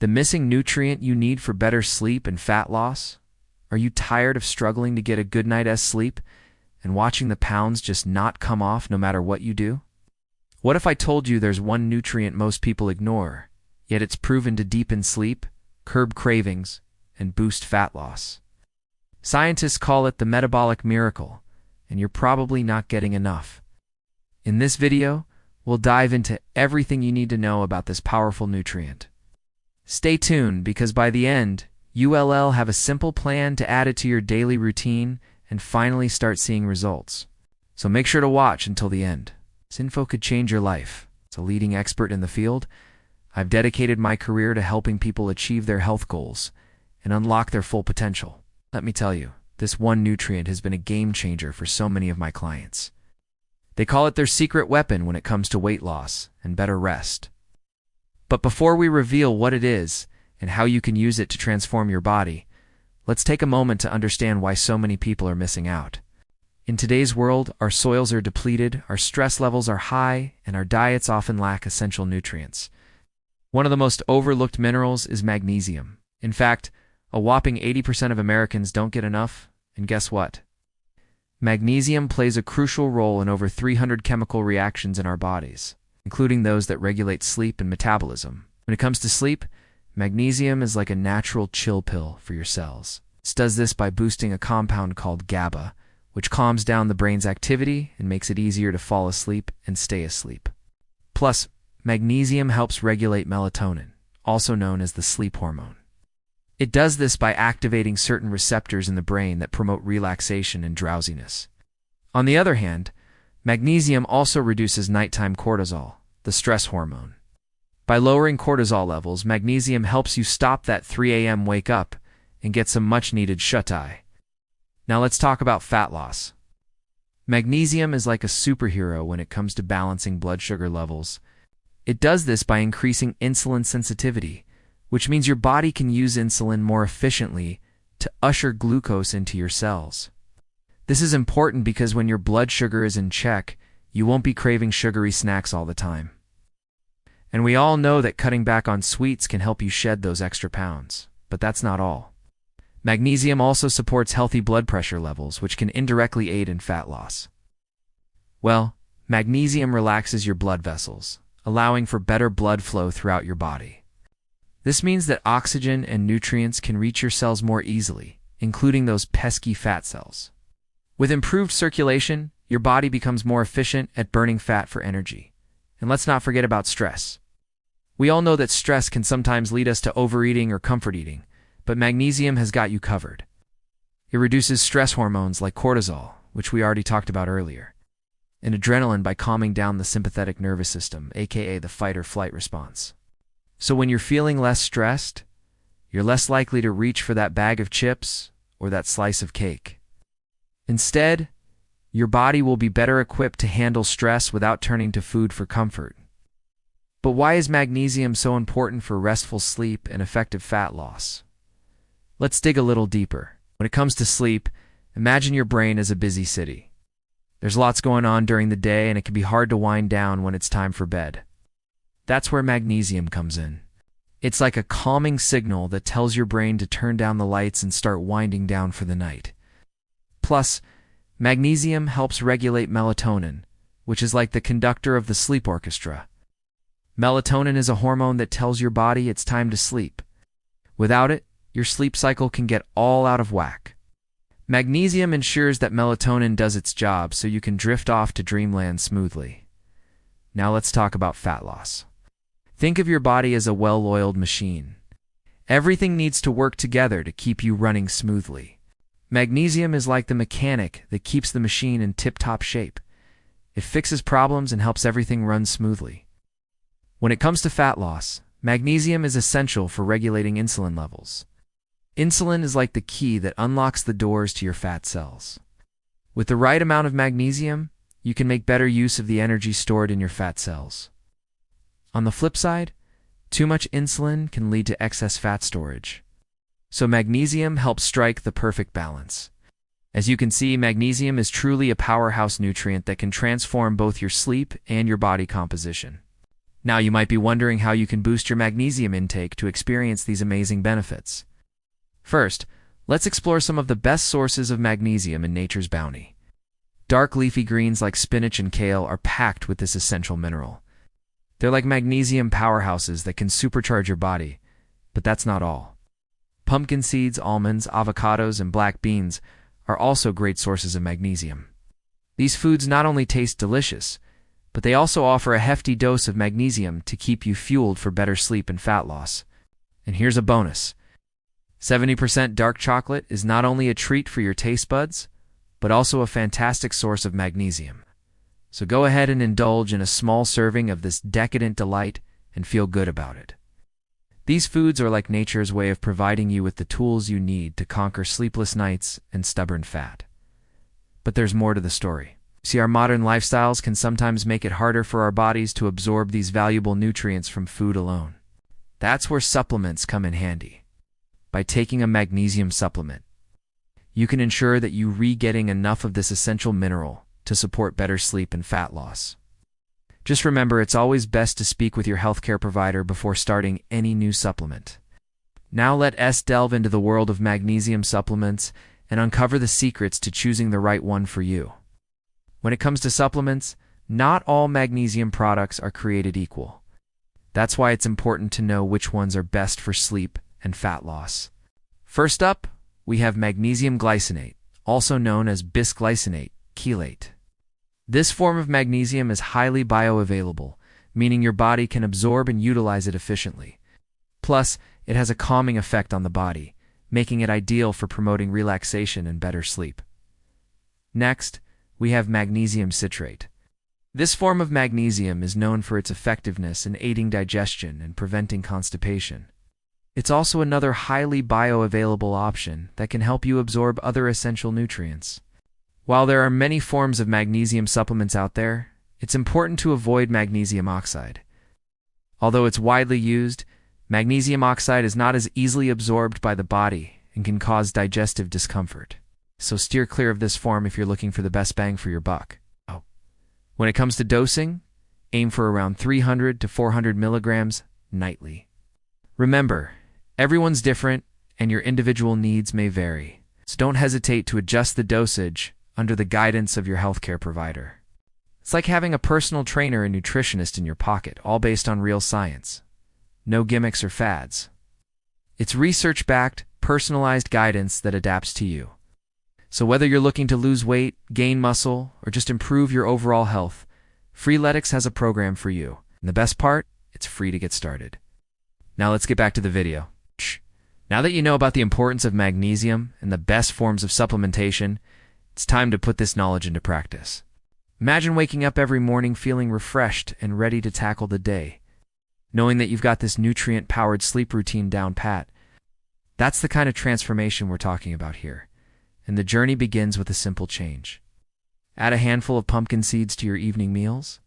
The missing nutrient you need for better sleep and fat loss? Are you tired of struggling to get a good night's sleep and watching the pounds just not come off no matter what you do? What if I told you there's one nutrient most people ignore, yet it's proven to deepen sleep, curb cravings, and boost fat loss? Scientists call it the metabolic miracle, and you're probably not getting enough. In this video, we'll dive into everything you need to know about this powerful nutrient. Stay tuned, because by the end, you'll have a simple plan to add it to your daily routine and finally start seeing results. So make sure to watch until the end. This info could change your life. As a leading expert in the field, I've dedicated my career to helping people achieve their health goals and unlock their full potential. Let me tell you, this one nutrient has been a game changer for so many of my clients. They call it their secret weapon when it comes to weight loss and better rest. But before we reveal what it is and how you can use it to transform your body, let's take a moment to understand why so many people are missing out. In today's world, our soils are depleted, our stress levels are high, and our diets often lack essential nutrients. One of the most overlooked minerals is magnesium. In fact, a whopping 80% of Americans don't get enough, and guess what? Magnesium plays a crucial role in over 300 chemical reactions in our bodies, including those that regulate sleep and metabolism. When it comes to sleep, magnesium is like a natural chill pill for your cells. It does this by boosting a compound called GABA, which calms down the brain's activity and makes it easier to fall asleep and stay asleep. Plus, magnesium helps regulate melatonin, also known as the sleep hormone. It does this by activating certain receptors in the brain that promote relaxation and drowsiness. On the other hand, magnesium also reduces nighttime cortisol, the stress hormone. By lowering cortisol levels, magnesium helps you stop that 3 a.m. wake up and get some much-needed shut-eye. Now let's talk about fat loss. Magnesium is like a superhero when it comes to balancing blood sugar levels. It does this by increasing insulin sensitivity, which means your body can use insulin more efficiently to usher glucose into your cells. This is important because when your blood sugar is in check, you won't be craving sugary snacks all the time. And we all know that cutting back on sweets can help you shed those extra pounds. But that's not all. Magnesium also supports healthy blood pressure levels, which can indirectly aid in fat loss. Well, magnesium relaxes your blood vessels, allowing for better blood flow throughout your body. This means that oxygen and nutrients can reach your cells more easily, including those pesky fat cells. With improved circulation, your body becomes more efficient at burning fat for energy. And let's not forget about stress. We all know that stress can sometimes lead us to overeating or comfort eating, but magnesium has got you covered. It reduces stress hormones like cortisol, which we already talked about earlier, and adrenaline by calming down the sympathetic nervous system, aka the fight or flight response. So when you're feeling less stressed, you're less likely to reach for that bag of chips or that slice of cake. Instead, your body will be better equipped to handle stress without turning to food for comfort. But why is magnesium so important for restful sleep and effective fat loss? Let's dig a little deeper. When it comes to sleep, imagine your brain as a busy city. There's lots going on during the day, and it can be hard to wind down when it's time for bed. That's where magnesium comes in. It's like a calming signal that tells your brain to turn down the lights and start winding down for the night. Plus, magnesium helps regulate melatonin, which is like the conductor of the sleep orchestra. Melatonin is a hormone that tells your body it's time to sleep. Without it, your sleep cycle can get all out of whack. Magnesium ensures that melatonin does its job so you can drift off to dreamland smoothly. Now let's talk about fat loss. Think of your body as a well-oiled machine. Everything needs to work together to keep you running smoothly. Magnesium is like the mechanic that keeps the machine in tip-top shape. It fixes problems and helps everything run smoothly. When it comes to fat loss, magnesium is essential for regulating insulin levels. Insulin is like the key that unlocks the doors to your fat cells. With the right amount of magnesium, you can make better use of the energy stored in your fat cells. On the flip side, too much insulin can lead to excess fat storage. So magnesium helps strike the perfect balance. As you can see, magnesium is truly a powerhouse nutrient that can transform both your sleep and your body composition. Now you might be wondering how you can boost your magnesium intake to experience these amazing benefits. First, let's explore some of the best sources of magnesium in nature's bounty. Dark leafy greens like spinach and kale are packed with this essential mineral. They're like magnesium powerhouses that can supercharge your body, but that's not all. Pumpkin seeds, almonds, avocados, and black beans are also great sources of magnesium. These foods not only taste delicious, but they also offer a hefty dose of magnesium to keep you fueled for better sleep and fat loss. And here's a bonus. 70% dark chocolate is not only a treat for your taste buds, but also a fantastic source of magnesium. So go ahead and indulge in a small serving of this decadent delight and feel good about it. These foods are like nature's way of providing you with the tools you need to conquer sleepless nights and stubborn fat. But there's more to the story. See, our modern lifestyles can sometimes make it harder for our bodies to absorb these valuable nutrients from food alone. That's where supplements come in handy. By taking a magnesium supplement, you can ensure that you are getting enough of this essential mineral to support better sleep and fat loss. Just remember, it's always best to speak with your healthcare provider before starting any new supplement. Now let us delve into the world of magnesium supplements and uncover the secrets to choosing the right one for you. When it comes to supplements, not all magnesium products are created equal. That's why it's important to know which ones are best for sleep and fat loss. First up, we have magnesium glycinate, also known as bisglycinate, chelate. This form of magnesium is highly bioavailable, meaning your body can absorb and utilize it efficiently. Plus, it has a calming effect on the body, making it ideal for promoting relaxation and better sleep. Next, we have magnesium citrate. This form of magnesium is known for its effectiveness in aiding digestion and preventing constipation. It's also another highly bioavailable option that can help you absorb other essential nutrients. While there are many forms of magnesium supplements out there, it's important to avoid magnesium oxide. Although it's widely used, magnesium oxide is not as easily absorbed by the body and can cause digestive discomfort. So steer clear of this form if you're looking for the best bang for your buck. When it comes to dosing, aim for around 300 to 400 milligrams nightly. Remember, everyone's different and your individual needs may vary, so don't hesitate to adjust the dosage under the guidance of your healthcare provider. It's like having a personal trainer and nutritionist in your pocket, all based on real science. No gimmicks or fads. It's research-backed, personalized guidance that adapts to you. So whether you're looking to lose weight, gain muscle, or just improve your overall health, Freeletics has a program for you. And the best part, it's free to get started. Now let's get back to the video. Now that you know about the importance of magnesium and the best forms of supplementation, it's time to put this knowledge into practice. Imagine waking up every morning feeling refreshed and ready to tackle the day, knowing that you've got this nutrient-powered sleep routine down pat. That's the kind of transformation we're talking about here. And the journey begins with a simple change. Add a handful of pumpkin seeds to your evening meals.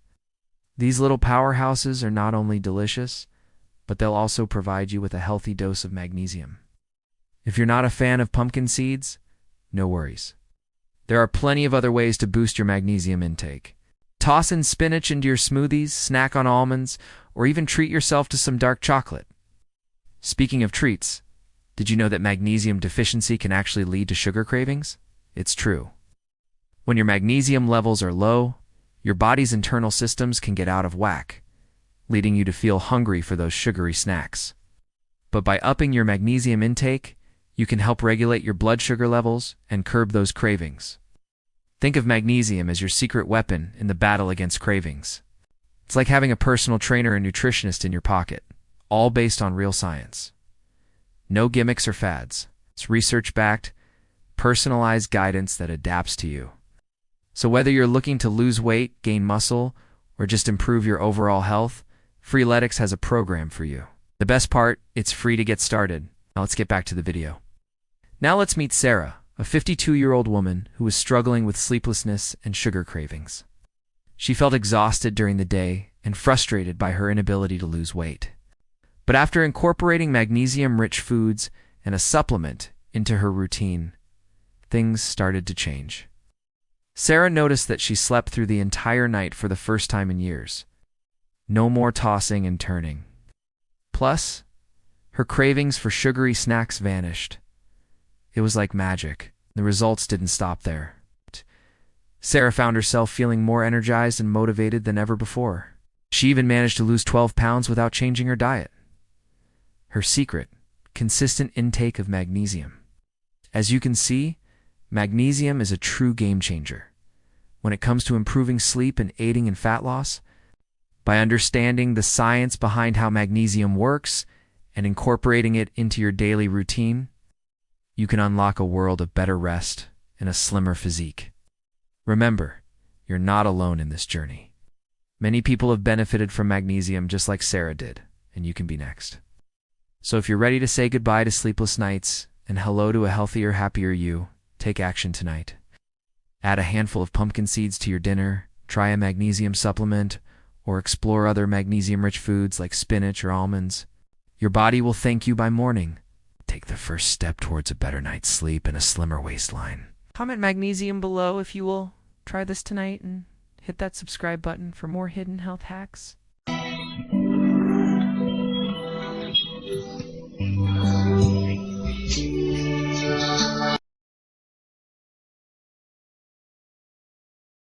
These little powerhouses are not only delicious, but they'll also provide you with a healthy dose of magnesium. If you're not a fan of pumpkin seeds, no worries. There are plenty of other ways to boost your magnesium intake. Toss in spinach into your smoothies, snack on almonds, or even treat yourself to some dark chocolate. Speaking of treats, did you know that magnesium deficiency can actually lead to sugar cravings? It's true. When your magnesium levels are low, your body's internal systems can get out of whack, leading you to feel hungry for those sugary snacks. But by upping your magnesium intake, you can help regulate your blood sugar levels and curb those cravings. Think of magnesium as your secret weapon in the battle against cravings. It's like having a personal trainer and nutritionist in your pocket, all based on real science. No gimmicks or fads. It's research-backed, personalized guidance that adapts to you. So whether you're looking to lose weight, gain muscle, or just improve your overall health, Freeletics has a program for you. The best part, it's free to get started. Now let's get back to the video. Now let's meet Sarah, a 52-year-old woman who was struggling with sleeplessness and sugar cravings. She felt exhausted during the day and frustrated by her inability to lose weight. But after incorporating magnesium-rich foods and a supplement into her routine, things started to change. Sarah noticed that she slept through the entire night for the first time in years. No more tossing and turning. Plus, her cravings for sugary snacks vanished. It was like magic. The results didn't stop there. Sarah found herself feeling more energized and motivated than ever before. She even managed to lose 12 pounds without changing her diet. Her secret: consistent intake of magnesium. As you can see, magnesium is a true game changer when it comes to improving sleep and aiding in fat loss. By understanding the science behind how magnesium works and incorporating it into your daily routine, you can unlock a world of better rest and a slimmer physique. Remember, you're not alone in this journey. Many people have benefited from magnesium just like Sarah did, and you can be next. So if you're ready to say goodbye to sleepless nights and hello to a healthier, happier you, take action tonight. Add a handful of pumpkin seeds to your dinner, try a magnesium supplement, or explore other magnesium-rich foods like spinach or almonds. Your body will thank you by morning. Take the first step towards a better night's sleep and a slimmer waistline. Comment magnesium below if you will try this tonight, and hit that subscribe button for more hidden health hacks.